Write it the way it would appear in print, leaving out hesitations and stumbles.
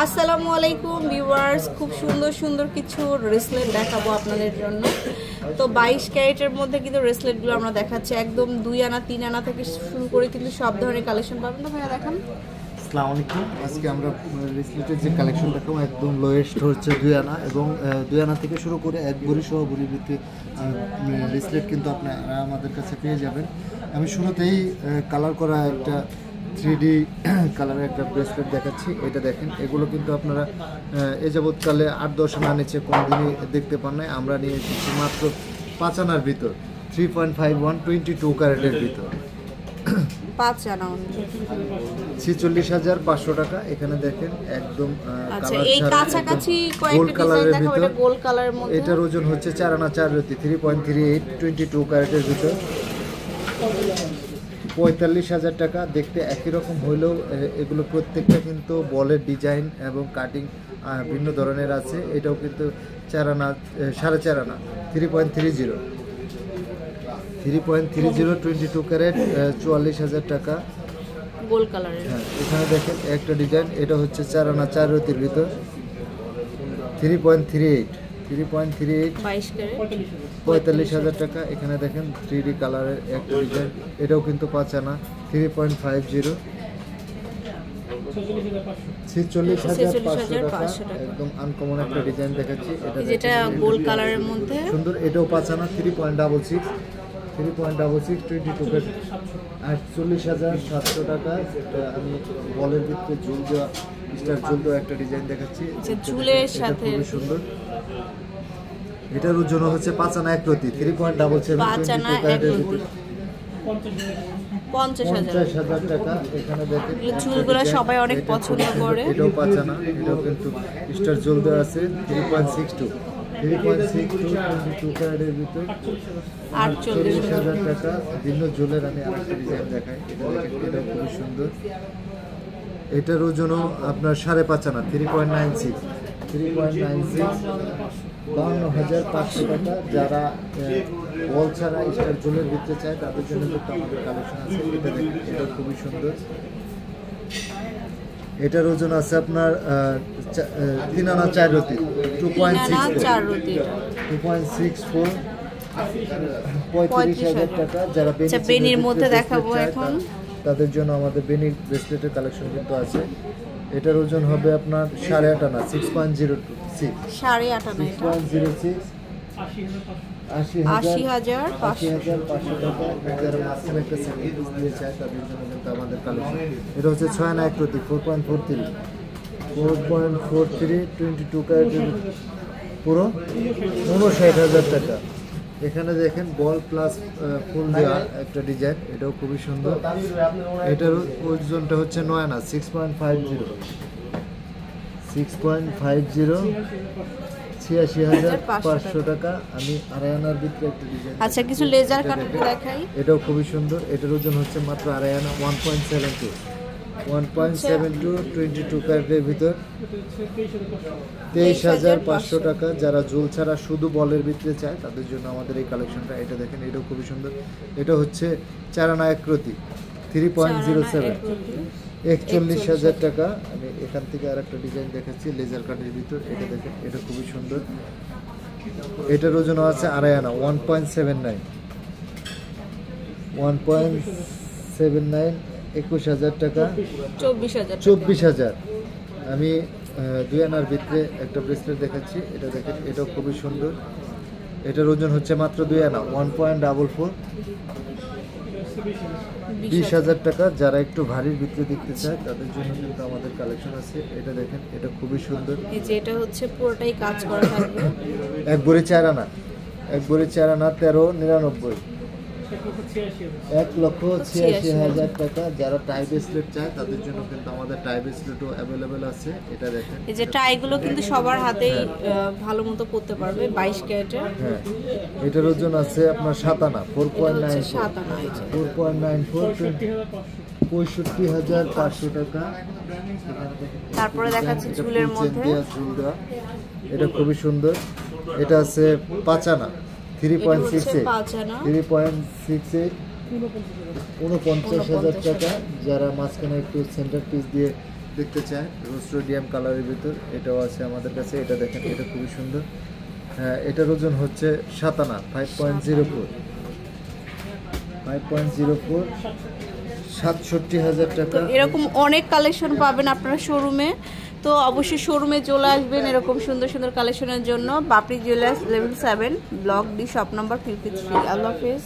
আসসালামু আলাইকুম ভিউয়ার্স, খুব সুন্দর সুন্দর কিছু ব্রেসলেট দেখাবো আপনাদের জন্য। তো 22 ক্যারেটের মধ্যে কিন্তু ব্রেসলেটগুলো আমরা দেখাচ্ছি, একদম 2 আনা 3 আনা থেকে শুরু করে কিন্তু সব ধরনের কালেকশন পাবেন। তো ভাইয়া দেখান। আসসালামু আলাইকুম। আজকে আমরা ব্রেসলেটের যে কালেকশন দেখাবো একদম লোয়েস্ট হচ্ছে 2 আনা এবং 2 আনা থেকে শুরু করে এক ভরি সহ ভরি ভিত্তিক ব্রেসলেট কিন্তু আপনারা আমাদের কাছে পেয়ে যাবেন। আমি শুরুতেই কালার করা একটা 3D কালারের একটা ব্রেসলেট দেখাচ্ছি। এটা দেখেন, এগুলো কিন্তু আপনারা এ যাবৎকালে 8-10 আনা নিচে কোনোদিনই দেখতে পান নাই। আমরা নিয়ে এসেছি মাত্র 5 আনার ভিতর, 3.51 22 ক্যারেটের ভিতর, 5 আনা 46,500 টাকা। এখানে দেখেন একদম এই কাছাকাছি কয়েকটা ডিজাইন দেখাবো। এটা গোল্ড কালারের মধ্যে, এটার ওজন হচ্ছে 4 আনা 4 রতি, 3.38 22 ক্যারেটের ভিতর, 45,000 টাকা। দেখতে একই রকম হইলেও এগুলো প্রত্যেকটা কিন্তু বলের ডিজাইন এবং কাটিং ভিন্ন ধরনের আছে। এটাও কিন্তু 4 আনা 4.5 আনা 3.30 22 ক্যারেট, 44,000 টাকা গোল্ড কালারের। হ্যাঁ, এখানে দেখেন একটা ডিজাইন, এটা হচ্ছে 4 আনা 4 রতির ভিতর, 3.38 22 ক্যারেট, 45,000 টাকা। এখানে দেখেন 3D কালারের একটা ডিজাইন, এটাও কিন্তু 5 আনা 3.50, 46,500 টাকা। একদম আনকমন একটা ডিজাইন দেখাচ্ছি, যেটা গোল্ড কালারের মধ্যে সুন্দর। এটাও 5 আনা 3.66 22 ক্যারেট, 48,700 টাকা। আমি বলের ভিতরে ঝুল দেওয়া স্টার ঝুল দেওয়া একটা ডিজাইন দেখাচ্ছি, ঝুলের সাথে খুবই সুন্দর। এটার ওজন হচ্ছে 5 আনা 1 রতি, 3.77 50,000 টাকা। এখানে দেখেন চুলগুলো সবাই অনেক পছন্দ করে। এটাও 5 আনা, এটাও কিন্তু স্টার ঝুল দেওয়া আছে, 3.62 22 ক্যারেটের ভিতর, 48,000 টাকা। ভিন্ন ঝুলের আমি আরেকটা ডিজাইন দেখাই, এটা দেখেন, এটাও খুবই সুন্দর। এটার ওজনও আপনার 5.5 আনা 3.96 52,500 টাকা। যারা বল ছাড়া স্টার ঝুলের ভিতরে চায় তাদের জন্য কিন্তু আমাদের কালেকশন আছে। এটা দেখেন, এটা খুবই সুন্দর। এটার ওজন আছে আপনার 3 আনা 4 রতি, 2.64 35,000 টাকা। যারা বেনির মধ্যে দেখাবো এখন, তাদের জন্য আমাদের বেনি ব্রেসলেটের কালেকশন কিন্তু আছে। এটার ওজন হবে আপনার 8.5 আনা 6.06 6.06 80,500 টাকা। যারা মাঝখানে একটা সেন্টেন্স দিয়ে চায় তাদের জন্য কিন্তু আমাদের কালেকশন। এটা হচ্ছে 6 আনা 1 রতি, 4.43 22 ক্যারেটের, পুরো 59,000 টাকা। এখানে দেখেন বল প্লাস ফুল দেওয়া একটা ডিজাইন, এটাও খুবই সুন্দর। এটার ওজনটা হচ্ছে 9 আনা 6.50 86,500 টাকা। আমি 2.5 আনার ভিতরে একটা ডিজাইন, আচ্ছা কিছু লেজার কাট দেখাই, এটাও খুবই সুন্দর। এটার ওজন হচ্ছে মাত্র 2.5 আনা 1.72 22 ক্যারেটের ভিতর, 23,500 টাকা। যারা ঝুল ছাড়া শুধু বলের ভিতরে চায় তাদের জন্য আমাদের এই কালেকশনটা। এটা দেখেন, এটাও খুবই সুন্দর। এটা হচ্ছে 4 আনা 1 রতি 3.07 41,000 টাকা। আমি এখান থেকে আর একটা ডিজাইন দেখাচ্ছি লেজার কাটের ভিতর, এটা দেখেন, এটা খুবই সুন্দর। এটার ওজন আছে 2.5 আনা 1.79 21,000 টাকা, 24,000। আমি 2 আনার ভিতরে একটা ব্রেসলেট দেখাচ্ছি, এটা দেখেন, এটাও খুবই সুন্দর। এটার ওজন হচ্ছে মাত্র 2 আনা 1.44 20,000 টাকা। যারা একটু ভারীর ভিতরে দেখতে চায় তাদের জন্য কিন্তু আমাদের কালেকশন আছে। এটা দেখেন, এটা খুবই সুন্দর। এটা হচ্ছে পুরোটাই কাজ করা থাকবে, 1 ভরি 4 আনা 13.99 1,86,000 টাকা। যারা টাই ব্রেসলেট চায় তাদের জন্য কিন্তু আমাদের টাই ব্রেসলেটও অ্যাভেলেবেল আছে। এটা দেখেন, এই যে টাইগুলো কিন্তু সবার হাতেই ভালো মতো পরতে পারবে, 22 ক্যারেটের। হ্যাঁ, এটার ওজন আছে আপনার 7 আনা 4.94 65,500 টাকা। তারপরে দেখাচ্ছি ঝুলের মধ্যে, ঝুল দেওয়া, এটা খুবই সুন্দর। এটা আছে 5 আনা 3.68 49,000 টাকা। যারা মাঝখানে একটু সেন্টার পিস দিয়ে দেখতে চায় রোস্টোডিয়াম কালারের ভিতর, এটাও আছে আমাদের কাছে। এটা দেখেন, এটা খুবই সুন্দর। হ্যাঁ, এটার ওজন হচ্ছে 7 আনা, 5.04, 67,000 টাকা। এরকম অনেক কালেকশন পাবেন আপনারা শোরুমে, তো অবশ্যই শোরুমে চলে আসবেন এরকম সুন্দর সুন্দর কালেকশনের জন্য। Bapri jewellers, level 7, block D, shop number 53। আল্লাহ হাফেজ।